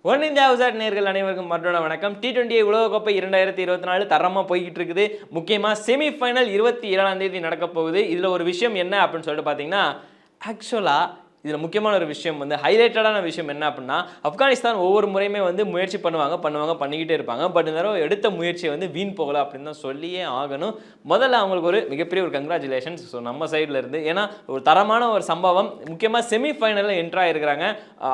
One India house நேர்கள் அனைவருக்கும் மற்றொரு வணக்கம். T20 உலகக்கோப்பை 2024 தரமாக போய்கிட்டு இருக்குது. முக்கியமாக செமிஃபைனல் 27ஆம் தேதி நடக்க போகுது. இதில் ஒரு விஷயம் என்ன அப்படின்னு சொல்லிட்டு பார்த்தீங்கன்னா, ஆக்சுவலாக இதில் முக்கியமான ஒரு விஷயம் வந்து ஹைலைட்டடான விஷயம் என்ன அப்படின்னா, ஆப்கானிஸ்தான் ஒவ்வொரு முறையுமே வந்து முயற்சி பண்ணிக்கிட்டே இருப்பாங்க. பட் இந்த தடவை எடுத்த முயற்சியை வந்து வீண் போகலை அப்படின்னு தான் சொல்லியே ஆகணும். முதல்ல அவங்களுக்கு ஒரு மிகப்பெரிய ஒரு கங்க்ராச்சுலேஷன்ஸ் நம்ம சைடில் இருந்து. ஏன்னா ஒரு தரமான ஒரு சம்பவம். முக்கியமாக செமிஃபைனலில் என்ட்ராக இருக்கிறாங்க.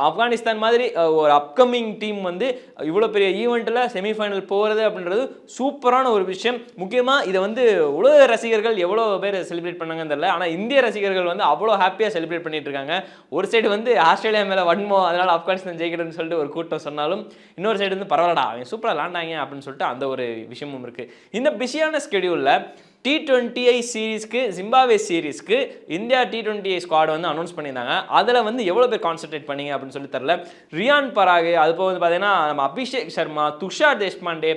ஆப்கானிஸ்தான் மாதிரி ஒரு அப்கமிங் டீம் வந்து இவ்வளோ பெரிய ஈவெண்ட்டில் செமிஃபைனல் போகிறது அப்படின்றது சூப்பரான ஒரு விஷயம். முக்கியமாக இதை வந்து உலக ரசிகர்கள் எவ்வளோ பேர் செலிப்ரேட் பண்ணாங்கன்னு தெரியல. ஆனால் இந்திய ரசிகர்கள் வந்து அவ்வளோ ஹாப்பியாக செலிப்ரேட் பண்ணிட்டு இருக்காங்க. ஒரு சைடு வந்து ஆஸ்திரேலியா மேலே வன்மோ, அதனால் ஆப்கானிஸ்தான் ஜெயிக்கிறதுன்னு சொல்லிட்டு ஒரு கூட்டம் சொன்னாலும், இன்னொரு சைடு வந்து பரவாயில்லடா அவங்க சூப்பராக விளாண்டாங்க அப்படின்னு சொல்லிட்டு அந்த ஒரு விஷயமும் இருக்குது. இந்த பிஸியான ஸ்கெடியூலில் T20I சீரீஸ்க்கு ஜிம்பாப்வே சீரீஸ்க்கு இந்தியா T20I ஸ்குவாட் வந்து அனௌன்ஸ் பண்ணியிருந்தாங்க. அதில் வந்து எவ்வளோ பேர் கான்சன்ட்ரேட் பண்ணீங்க அப்படின்னு சொல்லி தெரில. ரியான் பராக், அது போக வந்து பார்த்தீங்கன்னா நம்ம அபிஷேக் சர்மா, துஷார் தேஷ்பாண்டே,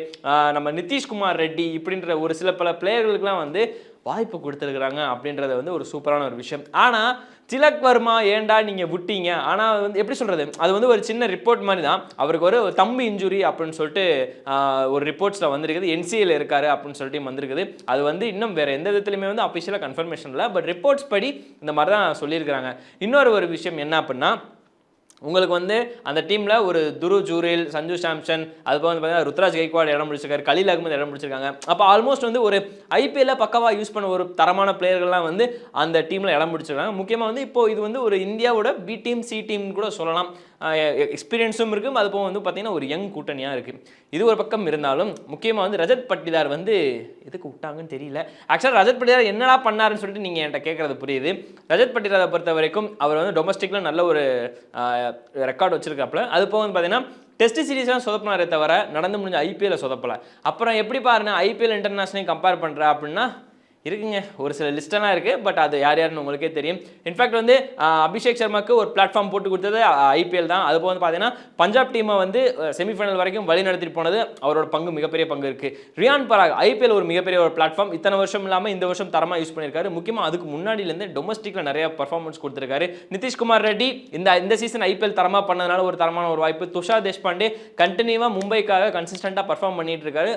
நம்ம நிதிஷ்குமார் ரெட்டி இப்படின்ற ஒரு சில பல பிளேயர்களுக்கெல்லாம் வந்து வாய்ப்பு கொடுத்துருக்குறாங்க அப்படின்றது வந்து ஒரு சூப்பரான ஒரு விஷயம். ஆனால் திலக் வர்மா ஏன்டா நீங்கள் விட்டீங்க? ஆனால் வந்து எப்படி சொல்கிறது, அது வந்து ஒரு சின்ன ரிப்போர்ட் மாதிரி தான். அவருக்கு ஒரு தம்பு இன்ஜுரி அப்படின்னு சொல்லிட்டு ஒரு ரிப்போர்ட்ஸில் வந்திருக்குது. NCAல இருக்காரு அப்படின்னு சொல்லிட்டு வந்திருக்குது. அது வந்து இன்னும் வேறு எந்த விதத்துலையுமே வந்து அஃபிஷியலாக கன்ஃபர்மேஷன் இல்லை. பட் ரிப்போர்ட்ஸ் படி இந்த மாதிரி தான் சொல்லியிருக்கிறாங்க. இன்னொரு ஒரு விஷயம் என்ன அப்படின்னா, உங்களுக்கு வந்து அந்த டீமில் ஒரு துரு ஜூரேல், சஞ்சு சாம்சன், அதுபோல் வந்து பார்த்தீங்கன்னா ருத்ராஜ் கைக்வாட் இடம் பிடிச்சிருக்காரு, கலீல் அகமது இடம் பிடிச்சிருக்காங்க. அப்போ ஆல்மோஸ்ட் வந்து ஒரு IPL பக்கவாக யூஸ் பண்ண ஒரு தரமான பிளேயர்கள்லாம் வந்து அந்த டீமில் இடம் பிடிச்சிருக்காங்க. முக்கியமாக வந்து இப்போது இது வந்து ஒரு இந்தியாவோட B டீம் C டீம் கூட சொல்லலாம். எக்ஸ்பீரியன்ஸும் இருக்குது. அது போக வந்து பார்த்திங்கன்னா ஒரு யங் கூட்டணியாக இருக்குது. இது ஒரு பக்கம் இருந்தாலும் முக்கியமாக வந்து ரஜத் பட்டிதார் வந்து எதுக்கு விட்டாங்கன்னு தெரியல. ஆக்சுவலாக ரஜத் பட்டிதார் என்னடா பண்ணாருன்னு சொல்லிட்டு நீங்கள் என்கிட்ட கேட்குறது புரியுது. ரஜத் பட்டிதாரை பொறுத்த வரைக்கும் அவர் வந்து டொமஸ்டிக்கில் நல்ல ஒரு ரெக்கார்டு வச்சிருக்காப்புல. அது போக வந்து பார்த்தீங்கன்னா டெஸ்ட் சீரீஸ்லாம் சொதப்பினாரே தவிர நடந்து முடிஞ்ச IPL சொதப்பலை. அப்புறம் எப்படி பாருங்க IPL இன்டர்நேஷனல் கம்பேர் பண்ணுற அப்படின்னா இருக்குங்க, ஒரு சில லிஸ்டெல்லாம் இருக்குது. பட் அது யாருன்னு உங்களுக்கே தெரியும். இன்ஃபேக்ட் வந்து அபிஷேக் சர்மாவுக்கு ஒரு பிளாட்ஃபார்ம் போட்டு கொடுத்தது IPL தான். அது போக வந்து பார்த்தீங்கன்னா பஞ்சாப் டீமை வந்து செமிஃபைனல் வரைக்கும் வழி நடத்திட்டு போனது அவரோட பங்கு, மிகப்பெரிய பங்கு இருக்குது. ரியான் பராக் IPL ஒரு மிகப்பெரிய ஒரு பிளாட்ஃபார்ம். இத்தனை வருஷம் இல்லாமல் இந்த வருஷம் தரமாக யூஸ் பண்ணியிருக்காரு. முக்கியமாக அதுக்கு முன்னாடியிலேருந்து டொமஸ்டிக்கில் நிறைய பர்ஃபார்மன்ஸ் கொடுத்துருக்காரு. நிதிஷ்குமார் ரெட்டி இந்த சீசன் IPL தரமாக பண்ணதுனால ஒரு தரமான ஒரு வாய்ப்பு. துஷார் தேஷ்பாண்டே கண்டினியூவாக மும்பைக்காக கன்சிஸ்டண்ட்டாக பர்ஃபார்ம் பண்ணிட்டு இருக்காரு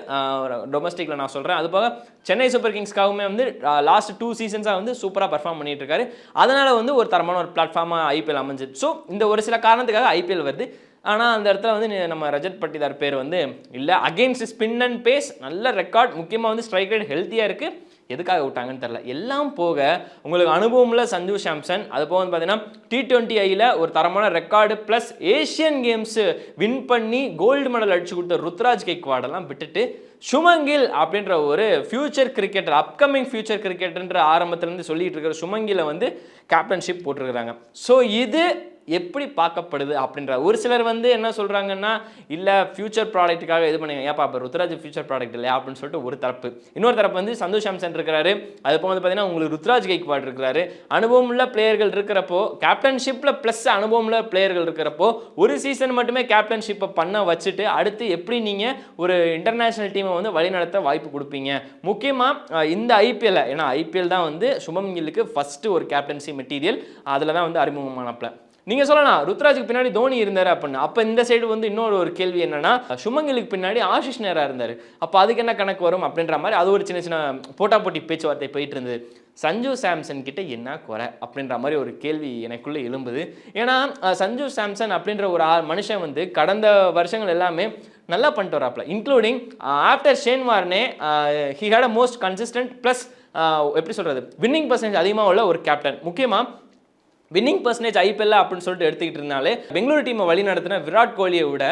டொமஸ்டிக்கில் நான் சொல்கிறேன். அது போக சென்னை சூப்பர் கிங்ஸ்க்காகவுமே வந்து லாஸ்ட் 2 சீசன்ஸாக வந்து சூப்பராக பர்ஃபார்ம் பண்ணிட்டு இருக்காரு. அதனால் வந்து ஒரு தரமான ஒரு பிளாட்ஃபார்மாக IPL அமைஞ்சது. ஸோ இந்த ஒரு சில காரணத்துக்காக IPL வருது. ஆனால் அந்த இடத்துல வந்து நம்ம ரஜத் பட்டிதார் பேர் வந்து இல்லை. அகெயின்ஸ்ட் ஸ்பின் அண்ட் பேஸ் நல்ல ரெக்கார்ட். முக்கியமாக வந்து ஸ்ட்ரைக் ரேட் ஹெல்த்தியாக இருக்குது. எதுக்காக விட்டாங்கன்னு தெரில. எல்லாம் போக உங்களுக்கு அனுபவமில் சஞ்சு சாம்சன், அது போக வந்து பார்த்தீங்கன்னா T20Iயில் ஒரு தரமான record plus Asian games win பண்ணி கோல்டு மெடல் அடிச்சு கொடுத்த ருத்ராஜ் கைக்வாடெல்லாம் விட்டுட்டு சுமங்கில் அப்படின்ற ஒரு ஃபியூச்சர் கிரிக்கெட்டர், அப்கமிங் ஃபியூச்சர் கிரிக்கெட்டர்ன்ற ஆரம்பத்துலேருந்து சொல்லிட்டு இருக்கிற சுமங்கில வந்து கேப்டன்ஷிப் போட்டிருக்கிறாங்க. ஸோ இது எப்படி பார்க்கப்படுது அப்படின்ற ஒரு சிலர் வந்து என்ன சொல்கிறாங்கன்னா, இல்லை ஃபியூச்சர் ப்ராடக்ட்டுக்காக இது பண்ணுங்க. ஏப்பா இப்போ ருத்ராஜ் ஃபியூச்சர் ப்ராடக்ட் இல்லையா அப்படின்னு சொல்லிட்டு ஒரு தரப்பு. இன்னொரு தரப்பு வந்து சஞ்சு சாம்சன் இருக்கிறாரு. அது போக வந்து பார்த்தீங்கன்னா உங்களுக்கு ருத்ராஜ் கைக்வாட் இருக்கிறாரு. அனுபவம் உள்ள பிளேயர்கள் இருக்கிறப்போ, கேப்டன்ஷிப்பில் ப்ளஸ் அனுபவம் உள்ள பிளேயர்கள் இருக்கிறப்போ ஒரு சீசன் மட்டுமே கேப்டன்ஷிப்பை பண்ண வச்சுட்டு அடுத்து எப்படி நீங்கள் ஒரு இன்டர்நேஷனல் டீமை வந்து வழிநடத்த வாய்ப்பு கொடுப்பீங்க? முக்கியமாக இந்த IPL, ஏன்னா IPL தான் வந்து சுபம் கில்லுக்கு ஃபஸ்ட்டு ஒரு கேப்டன்சி மெட்டீரியல். அதில் தான் வந்து அறிமுகமானப்பல நீங்கள் சொல்லலாம் ருத்ராஜுக்கு பின்னாடி தோனி இருந்தார் அப்படின்னு. அப்போ இந்த சைடு வந்து இன்னொரு ஒரு கேள்வி என்னன்னா, சுமங்கிலுக்கு பின்னாடி ஆஷிஷ் நேரா இருந்தார். அப்போ அதுக்கு என்ன கணக்கு வரும் அப்படின்ற மாதிரி அது ஒரு சின்ன சின்ன போட்டி பேச்சுவார்த்தை போயிட்டு இருந்தது. சஞ்சு சாம்சன் கிட்ட என்ன குறை அப்படின்ற மாதிரி ஒரு கேள்வி எனக்குள்ளே எழும்புது. ஏன்னா சஞ்சு சாம்சன் அப்படின்ற ஒரு மனுஷன் வந்து கடந்த வருஷங்கள் எல்லாமே நல்லா பண்ணிட்டு வராப்ல. Including after Shane Warne he had a most consistent plus எப்படி சொல்கிறது வின்னிங் பர்சன்டேஜ் அதிகமாக உள்ள ஒரு கேப்டன். முக்கியமாக வின்னிங் பர்சன்டேஜ் IPL அப்படின்னு சொல்லிட்டு எடுத்துக்கிட்டு இருந்தாலே பெங்களூரு டீமை வழி நடத்தின விராட் கோலியை விட,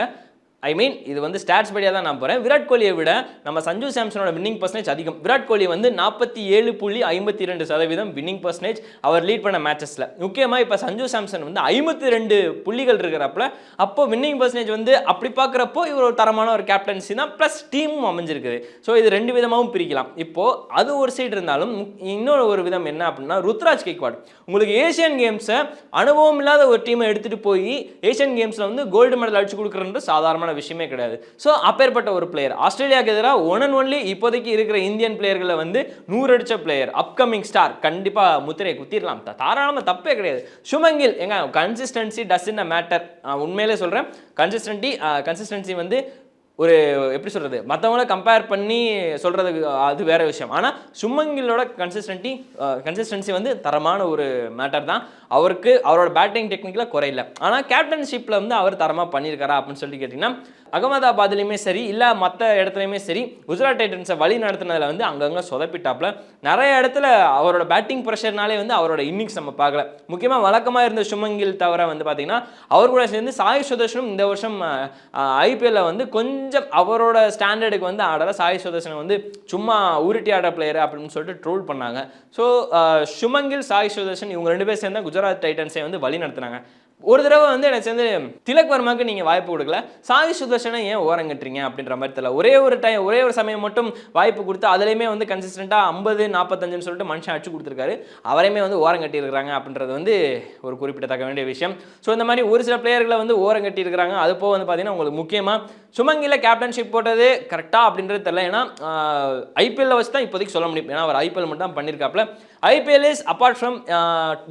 இது வந்து ஸ்டாட்ஸ் படியாக தான் நான் போகிறேன், விராட் கோலியை விட நம்ம சஞ்சு சாம்சனோட வின்னிங் பர்சன்டேஜ் அதிகம். விராட் கோலி வந்து 47.52% வின்னிங் பர்சன்டேஜ் அவர் லீட் பண்ண மேட்சஸில். முக்கியமாக இப்போ சஞ்சு சாம்சன் வந்து 52 புள்ளிகள் இருக்கிறப்பல அப்போ வின்னிங் பர்சன்டேஜ் வந்து அப்படி பார்க்குறப்போ இவர் ஒரு தரமான ஒரு கேப்டன்சி தான், ப்ளஸ் டீமும் அமைஞ்சிருக்குது. ஸோ இது ரெண்டு விதமாகவும் பிரிக்கலாம். இப்போது அது ஒரு சைடு இருந்தாலும் இன்னொரு ஒரு விதம் என்ன அப்படின்னா, ருத்ராஜ் கைக்வாட் உங்களுக்கு ஏஷியன் கேம்ஸை அனுபவம் இல்லாத ஒரு டீமை எடுத்துகிட்டு போய் ஏஷியன் கேம்ஸில் வந்து கோல்டு மெடல் அடிச்சு கொடுக்குறது சாதாரண விஷயமே கிடையாது. ஸோ அப்பேற்பட்ட ஒரு பிளேயர் ஆஸ்திரேலியாவுக்கு எதிராக ஒன் அண்ட் ஒன்லி இப்போதைக்கு இருக்கிற இந்தியன் பிளேயர்களை வந்து 100 அடிச்ச பிளேயர், அப்கமிங் ஸ்டார், கண்டிப்பாக முத்திரையை குத்திடலாம், தாராளமாக தப்பே கிடையாது. சுமங்கில் எங்க கன்சிஸ்டன்சி டஸ்இன் மேட்டர், உண்மையிலே சொல்கிறேன். கன்சிஸ்டன்சி வந்து ஒரு எப்படி சொல்கிறது, மற்றவங்கள கம்பேர் பண்ணி சொல்கிறது அது வேறு விஷயம். ஆனால் சுமங்கிலோட கன்சிஸ்டன்சி வந்து தரமான ஒரு மேட்டர் தான். அவரோட பேட்டிங் டெக்னிக்கில் குறையில்லை. ஆனால் கேப்டன்ஷிப்பில் வந்து அவர் தரமாக பண்ணியிருக்காரா அப்படின்னு சொல்லி கேட்டிங்கன்னா, அகமதாபாத்லையுமே சரி இல்லை மற்ற இடத்துலையுமே சரி குஜராத் டைட்டன்ஸை வழி நடத்தினதில் வந்து அங்கங்கே சொதப்பிட்டாப்புல. நிறைய இடத்துல அவரோட பேட்டிங் ப்ரெஷர்னாலே வந்து அவரோட இன்னிங்ஸ் நம்ம பார்க்கல. முக்கியமாக வழக்கமாக இருந்த சுமங்கில் தவிர வந்து பார்த்திங்கன்னா அவர் கூட சேர்ந்து சாய் சுதர்ஷனும் இந்த வருஷம் ஐபிஎல்ல வந்து கொஞ்சம் அவரோட ஸ்டாண்டர்டுக்கு வந்து ஆடலை. சாய் சுதர்ஷனை வந்து சும்மா உருட்டி ஆட பிளேயர் அப்படின்னு சொல்லிட்டு ட்ரோல் பண்ணாங்க. ஸோ சுமங்கில், சாய் சுதர்ஷன் இவங்க 2 பேர் சேர்ந்து குஜராத் டைட்டன்ஸை வந்து வழி நடத்தினாங்க. ஒரு தடவை வந்து எனக்கு சேர்ந்து திலக் வர்மாவுக்கு நீங்கள் வாய்ப்பு கொடுக்கல, சாய் சுதர்ஷனை ஏன் ஓரங்கட்டுறீங்க அப்படின்ற மாதிரி தெரியல. ஒரே ஒரு சமயம் மட்டும் வாய்ப்பு கொடுத்து அதுலேயுமே வந்து கன்சிஸ்டண்ட்டாக 50-45 சொல்லிட்டு மனுஷன் அடிச்சு கொடுத்துருக்காரு. அவரையுமே வந்து ஓரங்கட்டி இருக்கிறாங்க அப்படின்றது வந்து ஒரு குறிப்பிடத்தக்க வேண்டிய விஷயம். ஸோ இந்த மாதிரி ஒரு சில பிளேயர்களை வந்து ஓரங்கட்டி இருக்கிறாங்க. அது போக வந்து பார்த்தீங்கன்னா உங்களுக்கு முக்கியமாக சுமங்கில கேப்டன்ஷிப் போட்டது கரெக்டாக அப்படின்றது தெரியல. ஏன்னா ஐபிஎல்ல வச்சு தான் இப்போதைக்கு சொல்ல முடியும். ஏன்னா அவர் ஐபிஎல் மட்டும் தான் பண்ணியிருக்காப்புல. IPL is apart from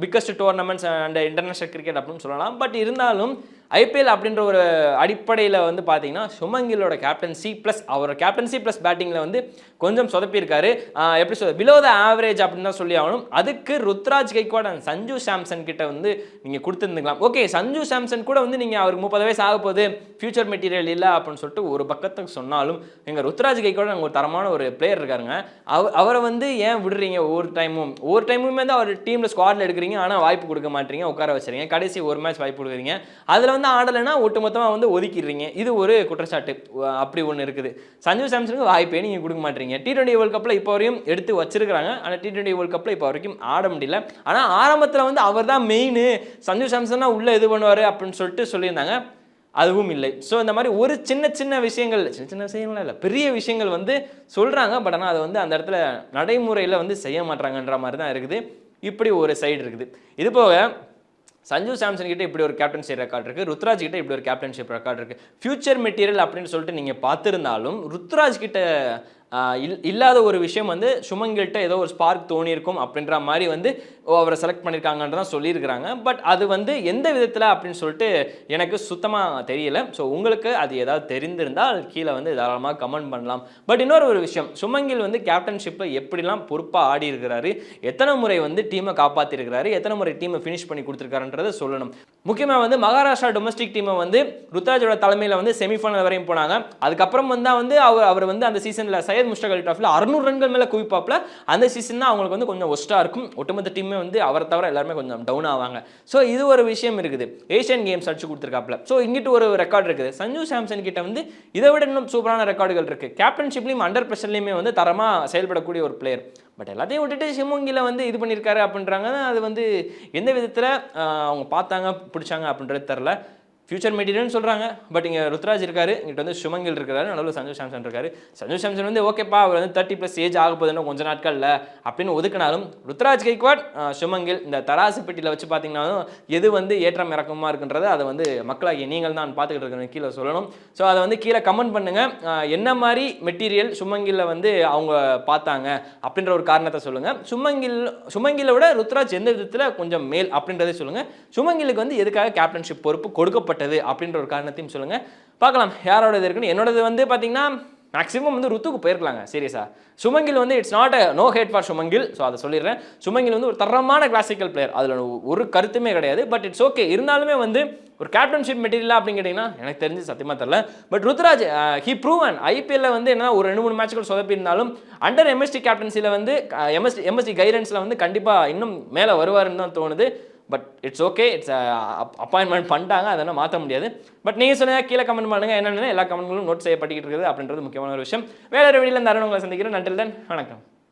biggest tournaments and international cricket அப்படின்னு சொல்லலாம். பட் இருந்தாலும் ஐபிஎல் அப்படின்ற ஒரு அடிப்படையில் வந்து பார்த்தீங்கன்னா சுமங்கிலோட கேப்டன்சி ப்ளஸ் அவரோட கேப்டன்சி ப்ளஸ் பேட்டிங்கில் வந்து கொஞ்சம் சொதப்பியிருக்காரு. எப்படி சொல்ல, பிலோ த ஆவரேஜ் அப்படின்னு தான் சொல்லி ஆகணும். அதுக்கு ருத்ராஜ் கைக்வாட் அண்ட் சஞ்சு சாம்சன் கிட்ட வந்து நீங்கள் கொடுத்துருந்துக்கலாம். ஓகே, சஞ்சு சாம்சன் கூட வந்து நீங்கள் அவருக்கு 30 வயசு ஆக போகுது, ஃபியூச்சர் மெட்டீரியல் இல்லை அப்படின்னு சொல்லிட்டு ஒரு பக்கத்துக்கு சொன்னாலும் எங்கள் ருத்ராஜ் கைக்வாட் அங்கே ஒரு தரமான ஒரு பிளேயர் இருக்காருங்க. அவரை வந்து ஏன் விடுறீங்க? ஒவ்வொரு டைமுமே தான் அவர் டீமில் ஸ்குவாடில் எடுக்கிறீங்க, ஆனால் வாய்ப்பு கொடுக்க மாட்டீங்க, உட்கார வச்சுறீங்க. கடைசி ஒரு மேட்ச் வாய்ப்பு கொடுக்குறீங்க, அதில் வந்து ஆடலைன்னா ஒட்டுமொத்தமாக வந்து ஒதுக்கிடுறீங்க. இது ஒரு குற்றச்சாட்டு அப்படி ஒன்று இருக்குது. சஞ்சு சாம்சனுக்கு வாய்ப்பே நீங்கள் கொடுக்க மாட்டீங்க. T20 வேர்ல்ட் கப்பில் இப்போ வரையும் எடுத்து வச்சிருக்காங்க. ஆனால் T20 வேர்ல்ட் கப்பில் இப்போ வரைக்கும் ஆட முடியல. ஆனால் ஆரம்பத்தில் வந்து அவர் தான் மெயின், சஞ்சு சாம்சன் தான் உள்ளே இது பண்ணுவார் அப்படின்னு சொல்லிட்டு சொல்லியிருந்தாங்க. அதுவும் இல்லை. ஸோ இந்த மாதிரி ஒரு சின்ன விஷயங்கள் இல்லை, பெரிய விஷயங்கள் வந்து சொல்கிறாங்க. பட் ஆனால் அதை வந்து அந்த இடத்துல நடைமுறையில் வந்து செய்ய மாட்டாங்கன்ற மாதிரி தான் இருக்குது. இப்படி ஒரு சைடு இருக்குது. இது போக சஞ்சு சாம்சன் கிட்ட இப்படி ஒரு கேப்டன்ஷிப் ரெக்கார்ட் இருக்குது, ருத்ராஜ் கிட்ட இப்படி ஒரு கேப்டன்ஷிப் ரெக்கார்ட் இருக்குது. ஃபியூச்சர் மெட்டீரியல் அப்படின்னு சொல்லிட்டு நீங்கள் பார்த்துருந்தாலும் ருத்ராஜ் கிட்ட இல்லாத ஒரு விஷயம் வந்து சுமங்கில்கிட்ட ஏதோ ஒரு ஸ்பார்க் தோணியிருக்கும் அப்படின்ற மாதிரி வந்து அவரை செலக்ட் பண்ணியிருக்காங்கன்றதான் சொல்லியிருக்கிறாங்க. பட் அது வந்து எந்த விதத்தில் அப்படின்னு சொல்லிட்டு எனக்கு சுத்தமாக தெரியல. ஸோ உங்களுக்கு அது ஏதாவது தெரிந்திருந்தால் கீழே வந்து தாராளமாக கமெண்ட் பண்ணலாம். பட் இன்னொரு ஒரு விஷயம், சுமங்கில் வந்து கேப்டன்ஷிப்பில் எப்படிலாம் பொறுப்பாக ஆடி இருக்கிறாரு, எத்தனை முறை வந்து டீமை காப்பாற்றிருக்கிறாரு, எத்தனை முறை டீமை ஃபினிஷ் பண்ணி கொடுத்துருக்காருன்றதை சொல்லணும். முக்கியமாக வந்து மகாராஷ்டிரா டொமஸ்டிக் டீமை வந்து ருத்ராஜோட தலைமையில் வந்து செமிஃபைனல் வரையும் போனாங்க. அதுக்கப்புறம் வந்து அவர் வந்து அந்த சீசனில் சையத் முஷ்டாக் அலி டிராஃபியில் 600 ரன்கள் மேலே குவிப்பாப்பில். அந்த சீசன் தான் அவங்களுக்கு வந்து கொஞ்சம் ஒஸ்ட்டாக இருக்கும். ஒட்டுமொத்த டீமே வந்து அவரை தவிர எல்லாருமே கொஞ்சம் டவுன் ஆவாங்க. ஸோ இது ஒரு விஷயம் இருக்குது. ஏஷியன் கேம்ஸ் அடிச்சு கொடுத்துருக்காப்புல. ஸோ இங்கிட்டு ஒரு ரெக்கார்டு இருக்குது. சஞ்சு சாம்சன் கிட்ட வந்து இதை விட இன்னும் சூப்பரான ரெக்கார்டுகள் இருக்குது. கேப்டன்ஷிப்லையும் அண்டர் ப்ரெஷர்லையுமே வந்து தரமாக செயல்படக்கூடிய ஒரு பிளேயர். பட் எல்லாத்தையும் விட்டுட்டு சிமுங்கில வந்து இது பண்ணியிருக்காரு அப்படின்றாங்க. அது வந்து எந்த விதத்தில் அவங்க பார்த்தாங்க பிடிச்சாங்க அப்படின்றது தெரில. ஃபியூச்சர் மெட்டீரியல்னு சொல்கிறாங்க. பட் இங்கே ருத்ராஜ் இருக்காரு, இங்கிட்ட வந்து சுமங்கில் இருக்காரு, நடுவில் சஞ்சு சாம்சன் இருக்காரு. சஞ்சு சாம்சன் வந்து ஓகேப்பா அவர் வந்து 30+ ஏஜ் ஆக போகுதுன்னு கொஞ்சம் நாட்களில் அப்படின்னு ஒதுக்கினாலும் ருத்ராஜ் கைக்வாட், சுமங்கில் இந்த தராசு பெட்டியில் வச்சு பார்த்தீங்கன்னாலும் எது வந்து ஏற்றம் இறக்கமாக இருக்குன்றது அதை வந்து மக்களாகிய நீங்கள் தான் பார்த்துக்கிட்டு இருக்கிற கீழே சொல்லணும். ஸோ அதை வந்து கீழே கமெண்ட் பண்ணுங்கள். என்ன மாதிரி மெட்டீரியல் சுமங்கில் வந்து அவங்க பார்த்தாங்க அப்படின்ற ஒரு காரணத்தை சொல்லுங்கள். சுமங்கிலை விட ருத்ராஜ் எந்த விதத்தில் கொஞ்சம் மேல் அப்படின்றதே சொல்லுங்கள். சுமங்கிலுக்கு வந்து எதுக்காக கேப்டன்ஷிப் பொறுப்பு கொடுக்கப்பட்டது அப்படின்ற ஒரு காரணத்தையும் சொல்லுங்க. பார்க்கலாம் யாரோட இது இருக்குன்னு. என்னோடது வந்து பார்த்தீங்கன்னா மேக்ஸிமம் வந்து ருத்துக்கு போயிருக்கலாங்க சீரியஸாக. சுமங்கில் வந்து it's not no hate for சுமங்கில். ஸோ அதை சொல்லிடுறேன். சுமங்கில் வந்து ஒரு தரமான கிளாசிக்கல் பிளேயர், அதில் ஒரு கருத்துமே கிடையாது. But it's okay. இருந்தாலுமே வந்து ஒரு கேப்டன்ஷிப் மெட்டீரியலா அப்படின்னு கேட்டிங்கன்னா எனக்கு தெரிஞ்சு சத்தியமாக தெரில. பட் ருத்ராஜ் ஹி ப்ரூவன் ஐபிஎல்ல வந்து என்ன ஒரு 2-3 மேட்ச்கள் சொதப்பி இருந்தாலும் அண்டர் எம்எஸ்டி கேப்டன்சியில் வந்து எம்எஸ்டி கைடன்ஸில் வந்து கண்டிப்பாக இன்னும் மேலே வருவாருன்னு தான் தோணுது. But it's okay, it's appointment பண்ணிட்டாங்க, அதெல்லாம் மாற்ற முடியாது. பட் நீங்கள் சொல்லுங்கள், கீழே கமெண்ட் பண்ணுங்கள். என்னென்ன எல்லா கமெண்ட்களும் நோட் செய்யப்பட்டுக்கிட்டு இருக்குது அப்படின்றது முக்கியமான ஒரு விஷயம். வேற ஒரு வீடியோவில் இந்த அருண் உங்களை சந்திக்கிறேன். நன்றி, வணக்கம்.